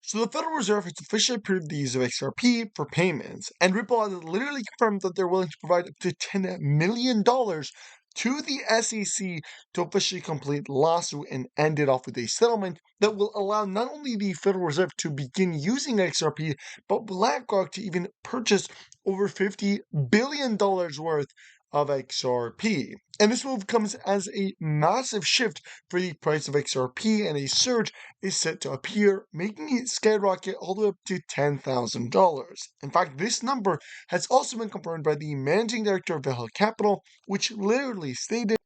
So the Federal Reserve has officially approved the use of XRP for payments, and Ripple has literally confirmed that they're willing to provide up to $10 million to the SEC to officially complete the lawsuit and end it off with a settlement that will allow not only the Federal Reserve to begin using XRP, but BlackRock to even purchase over $50 billion worth of XRP. And this move comes as a massive shift for the price of XRP, and a surge is set to appear, making it skyrocket all the way up to $10,000. In fact, this number has also been confirmed by the managing director of Valhalla Capital, which literally stated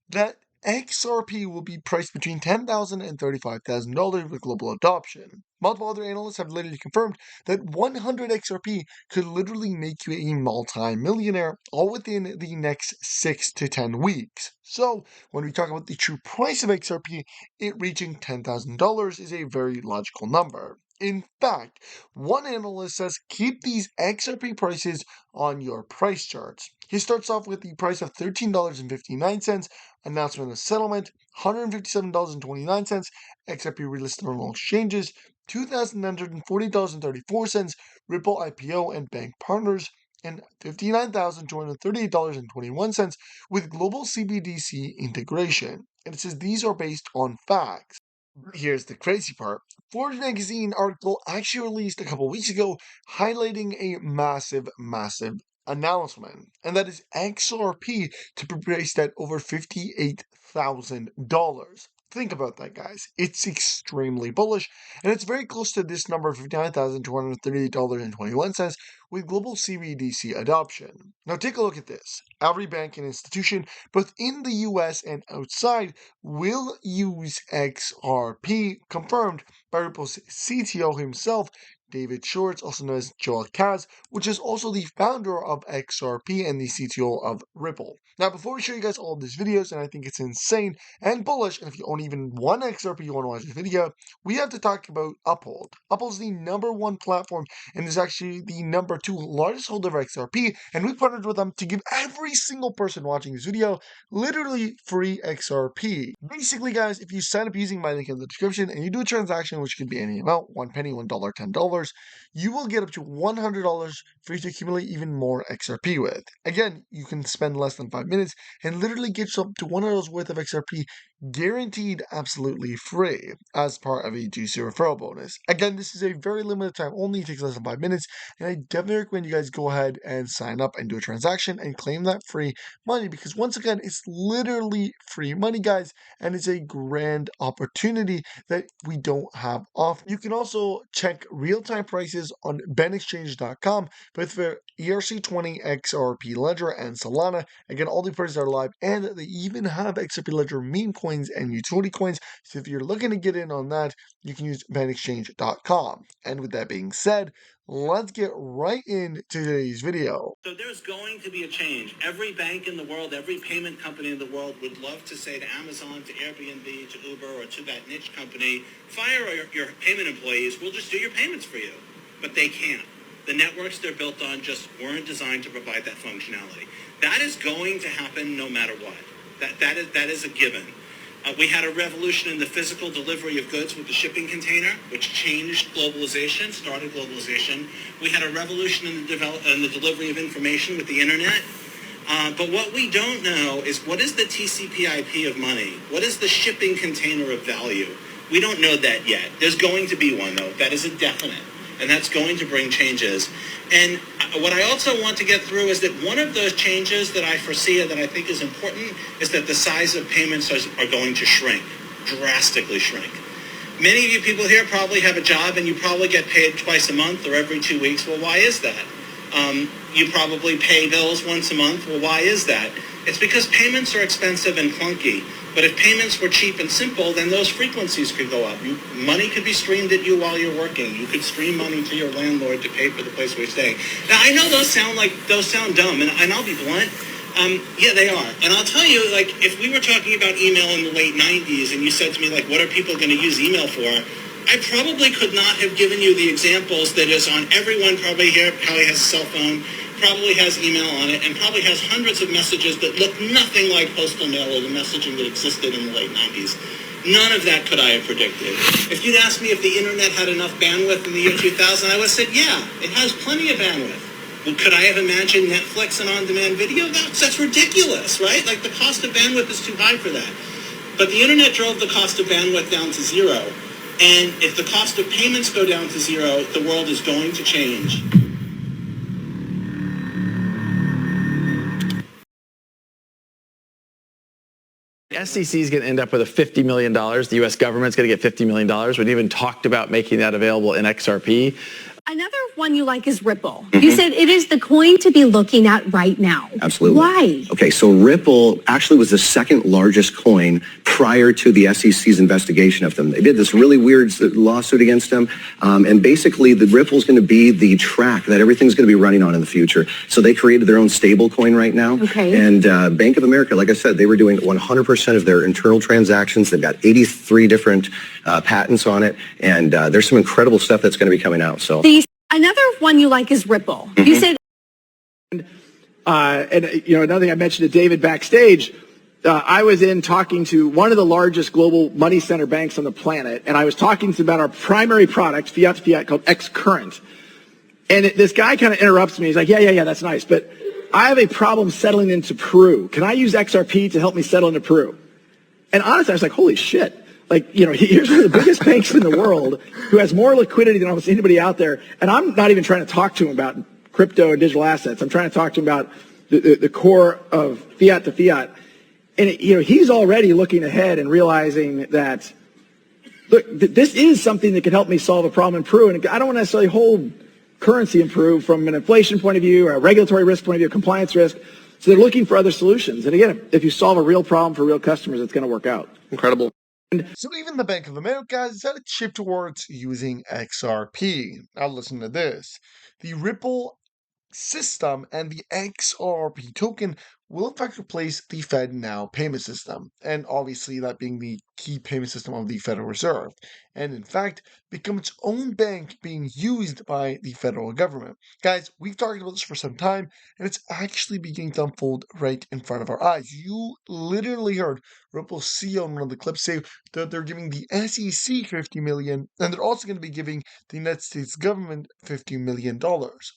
that XRP will be priced between $10,000 and $35,000 with global adoption. Multiple other analysts have literally confirmed that 100 XRP could literally make you a multi-millionaire all within the next 6 to 10 weeks. So, when we talk about the true price of XRP, it reaching $10,000 is a very logical number. In fact, one analyst says keep these XRP prices on your price charts. He starts off with the price of $13.59, announcement of settlement, $157.29, XRP relisted on all exchanges, $2,940.34, Ripple IPO and bank partners, and $59,238.21 with global CBDC integration. And it says these are based on facts. Here's the crazy part. Forbes magazine article actually released a couple weeks ago highlighting a massive announcement, and that is XRP to be priced at over $58,000. Think about that, guys. It's extremely bullish, and it's very close to this number of $59,238.21 with global CBDC adoption. Now, take a look at this. Every bank and institution, both in the US and outside, will use XRP, confirmed by Ripple's CTO himself, David Schwartz, also known as Joel Kaz, which is also the founder of XRP and the CTO of Ripple. Now, before we show you guys all of these videos, and I think it's insane and bullish, and if you own even one XRP you want to watch this video, we have to talk about Uphold. Uphold is the #1 platform and is actually the #2 largest holder of XRP, and we partnered with them to give every single person watching this video literally free XRP. Basically, guys, if you sign up using my link in the description and you do a transaction, which could be any amount, 1 penny, $1, $10, you will get up to $100 for you to accumulate even more XRP with. Again, you can spend less than 5 minutes and literally get you up to $100 worth of XRP guaranteed absolutely free as part of a juicy referral bonus. Again, this is a very limited time only, it takes less than 5 minutes, and I definitely recommend you guys go ahead and sign up and do a transaction and claim that free money, because once again, it's literally free money, guys, and it's a grand opportunity that we don't have often. You can also check real-time prices on benexchange.com, both for ERC20, XRP Ledger, and Solana. Again, all the prices are live, and they even have XRP Ledger meme coins and utility coins. So if you're looking to get in on that, you can use benexchange.com. And with that being said, let's get right into today's video. So there's going to be a change. Every bank in the world, every payment company in the world would love to say to Amazon, to Airbnb, to Uber, or to that niche company, fire your payment employees, we'll just do your payments for you. But they can't. The networks they're built on just weren't designed to provide that functionality. That is going to happen no matter what. That is a given. We had a revolution in the physical delivery of goods with the shipping container, which changed globalization, started globalization. We had a revolution in the delivery of information with the internet. But what we don't know is what is the TCP/IP of money? What is the shipping container of value? We don't know that yet. There's going to be one, though. That is a definite. And that's going to bring changes. And what I also want to get through is that one of those changes that I foresee that I think is important is that the size of payments are going to shrink, drastically shrink. Many of you people here probably have a job and you probably get paid twice a month or every 2 weeks. Well, why is that? You probably pay bills once a month. Well, why is that? It's because payments are expensive and clunky. But if payments were cheap and simple, then those frequencies could go up. Money could be streamed at you while you're working. You could stream money to your landlord to pay for the place where you're staying. Now, I know those sound dumb, and I'll be blunt. Yeah, they are. And I'll tell you, like, if we were talking about email in the late 90s and you said to me, like, what are people going to use email for? I probably could not have given you the examples that is on everyone probably here, probably has a cell phone, probably has email on it, and probably has hundreds of messages that look nothing like postal mail or the messaging that existed in the late 90s. None of that could I have predicted. If you'd asked me if the internet had enough bandwidth in the year 2000, I would have said, yeah, it has plenty of bandwidth. Well, could I have imagined Netflix and on-demand video? That's ridiculous, right? Like, the cost of bandwidth is too high for that. But the internet drove the cost of bandwidth down to zero. And if the cost of payments go down to zero, the world is going to change. The SEC is going to end up with a $50 million. The U.S. government's going to get $50 million. We even talked about making that available in XRP. Another one you like is Ripple. You said it is the coin to be looking at right now. Absolutely. Why? Okay, so Ripple actually was the second largest coin prior to the SEC's investigation of them. They did this really weird lawsuit against them, and basically the Ripple's going to be the track that everything's going to be running on in the future. So they created their own stable coin right now. Okay. And Bank of America, like I said, they were doing 100% of their internal transactions. They've got 83 different patents on it, and there's some incredible stuff that's going to be coming out. So. Another one you like is Ripple. You said. And another thing I mentioned to David backstage, I was in talking to one of the largest global money center banks on the planet, and I was talking to them about our primary product, fiat to fiat, called X Current. And this guy kind of interrupts me. He's like, yeah, that's nice, but I have a problem settling into Peru. Can I use XRP to help me settle into Peru? And honestly, I was like, holy shit. Like, here's one of the biggest banks in the world who has more liquidity than almost anybody out there. And I'm not even trying to talk to him about crypto and digital assets. I'm trying to talk to him about the core of fiat to fiat. And, he's already looking ahead and realizing that, look, this is something that could help me solve a problem in Peru. And I don't want to necessarily hold currency in Peru from an inflation point of view or a regulatory risk point of view, a compliance risk. So they're looking for other solutions. And again, if you solve a real problem for real customers, it's going to work out. Incredible. So even the Bank of America has decided to shift towards using XRP. Now listen to this. The Ripple system and the XRP token will in fact replace the Fed Now payment system, and obviously that being the key payment system of the Federal Reserve, and in fact become its own bank being used by the federal government. Guys, we've talked about this for some time, and it's actually beginning to unfold right in front of our eyes. You literally heard Ripple's CEO in one of the clips say that they're giving the SEC $50 million, and they're also going to be giving the United States government $50 million.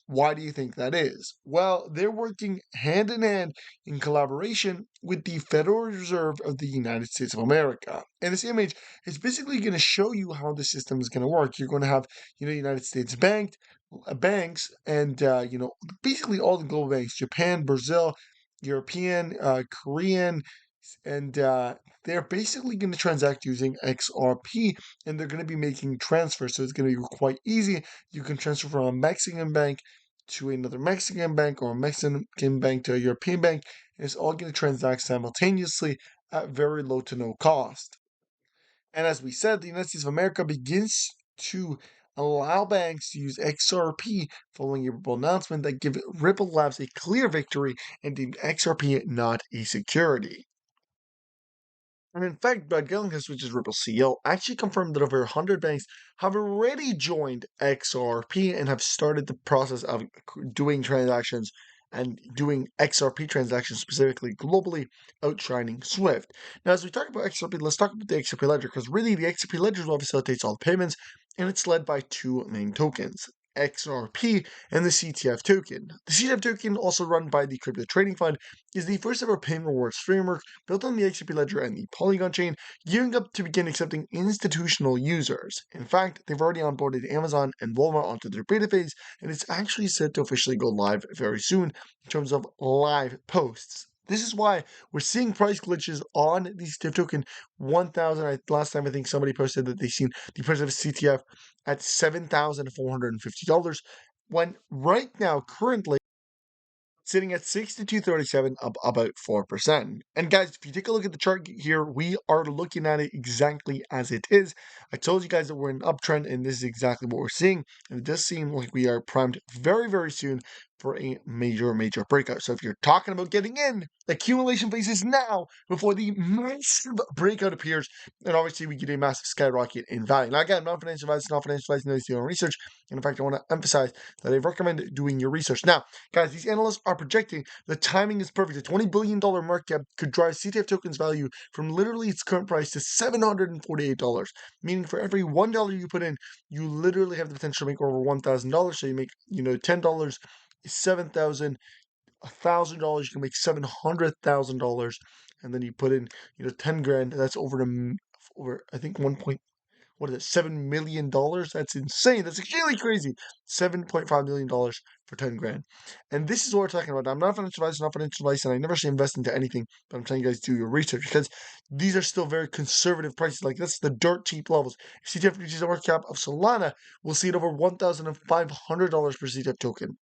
Why do you think that is? Well, they're working hand in hand in collaboration with the Federal Reserve of the United States of America. And this image is basically going to show you how the system is going to work. You're going to have, United States banks, and basically all the global banks: Japan, Brazil, European, Korean, and they're basically going to transact using XRP, and they're going to be making transfers. So it's going to be quite easy. You can transfer from a Mexican bank to another Mexican bank, or a Mexican bank to a European bank, and it's all going to transact simultaneously at very low to no cost. And as we said, the United States of America begins to allow banks to use XRP following a Ripple announcement that give Ripple Labs a clear victory and deemed XRP not a security. And in fact, Brad Gilligan, which is Ripple's CEO, actually confirmed that over 100 banks have already joined XRP and have started the process of doing transactions and doing XRP transactions specifically globally, outshining Swift. Now, as we talk about XRP, let's talk about the XRP ledger, because really the XRP ledger is what facilitates all the payments, and it's led by two main tokens: XRP and the CTF token. The CTF token, also run by the Crypto Trading Fund, is the first ever payment rewards framework built on the XRP ledger and the Polygon chain, gearing up to begin accepting institutional users. In fact, they've already onboarded Amazon and Walmart onto their beta phase, and it's actually set to officially go live very soon in terms of live posts. This is why we're seeing price glitches on the CTF token. 1,000. Last time I think somebody posted that they've seen the price of CTF at $7,450, when right now, currently, sitting at 62.37, up about 4%. And guys, if you take a look at the chart here, we are looking at it exactly as it is. I told you guys that we're in an uptrend, and this is exactly what we're seeing. And it does seem like we are primed very, very soon for a major breakout. So if you're talking about getting in, the accumulation phase is now before the massive breakout appears, and obviously we get a massive skyrocket in value. Now again, not financial advice, do your own research, and in fact I want to emphasize that I recommend doing your research. Now guys, these analysts are projecting the timing is perfect. A $20 billion market cap could drive CTF tokens value from literally its current price to $748, meaning for every $1 you put in, you literally have the potential to make over $1,000. So you make, $10 is $7,000, $1,000 you can make $700,000, and then you put in, 10 grand. That's over I think what is it, $7 million? That's insane. That's extremely crazy. $7.5 million for 10 grand. And this is what we're talking about. I'm not financial advice, and I never say invest into anything, but I'm telling you guys do your research because these are still very conservative prices. Like, that's the dirt cheap levels. If CTF reaches the market cap of Solana, we'll see it over $1,500 per CTF token,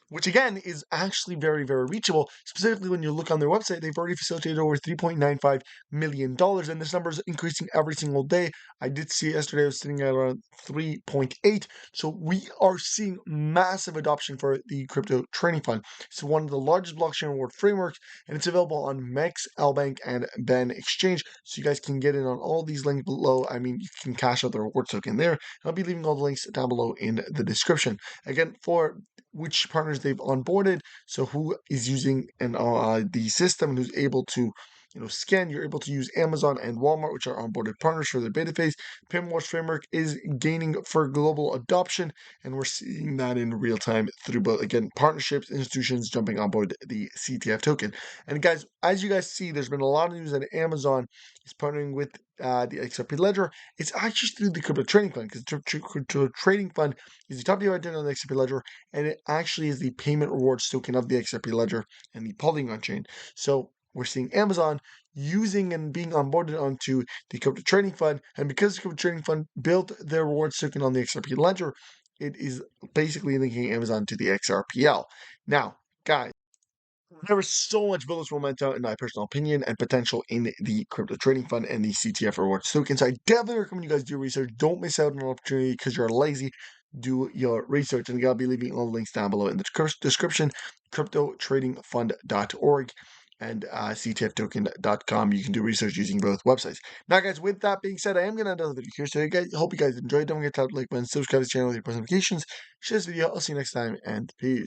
which again is actually very, very reachable. Specifically, when you look on their website, they've already facilitated over $3.95 million, and this number is increasing every single day. I did see it yesterday, I was sitting at around 3.8. So we are seeing massive adoption for the crypto trading fund. It's one of the largest blockchain reward frameworks, and it's available on MEX, LBank, and Ben Exchange. So you guys can get in on all these links below. I mean, you can cash out the reward token there. I'll be leaving all the links down below in the description. Again, for which partners they've onboarded, so who is using the system and who's able to scan. You're able to use Amazon and Walmart, which are onboarded partners for the beta phase. Payment Wars framework is gaining for global adoption, and we're seeing that in real time through both, again, partnerships, institutions jumping on board the CTF token. And guys, as you guys see, there's been a lot of news that Amazon is partnering with the XRP ledger. It's actually through the crypto trading fund, because the crypto trading fund is the top deal identity on the XRP ledger, and it actually is the payment rewards token of the XRP ledger and the Polygon chain. So we're seeing Amazon using and being onboarded onto the crypto trading fund, and because the crypto trading fund built their rewards token on the XRP ledger, it is basically linking Amazon to the XRPL. Now, guys, there is so much bullish momentum, in my personal opinion, and potential in the crypto trading fund and the CTF rewards token. So I definitely recommend you guys do research. Don't miss out on an opportunity because you're lazy. Do your research, and I'll be leaving all the links down below in the description. CryptoTradingFund.org and CTFtoken.com. You can do research using both websites. Now, guys, with that being said, I am going to end the video here. So, hope you guys enjoyed. Don't forget to tap the like button, subscribe to the channel with your notifications. Share this video. I'll see you next time, and peace.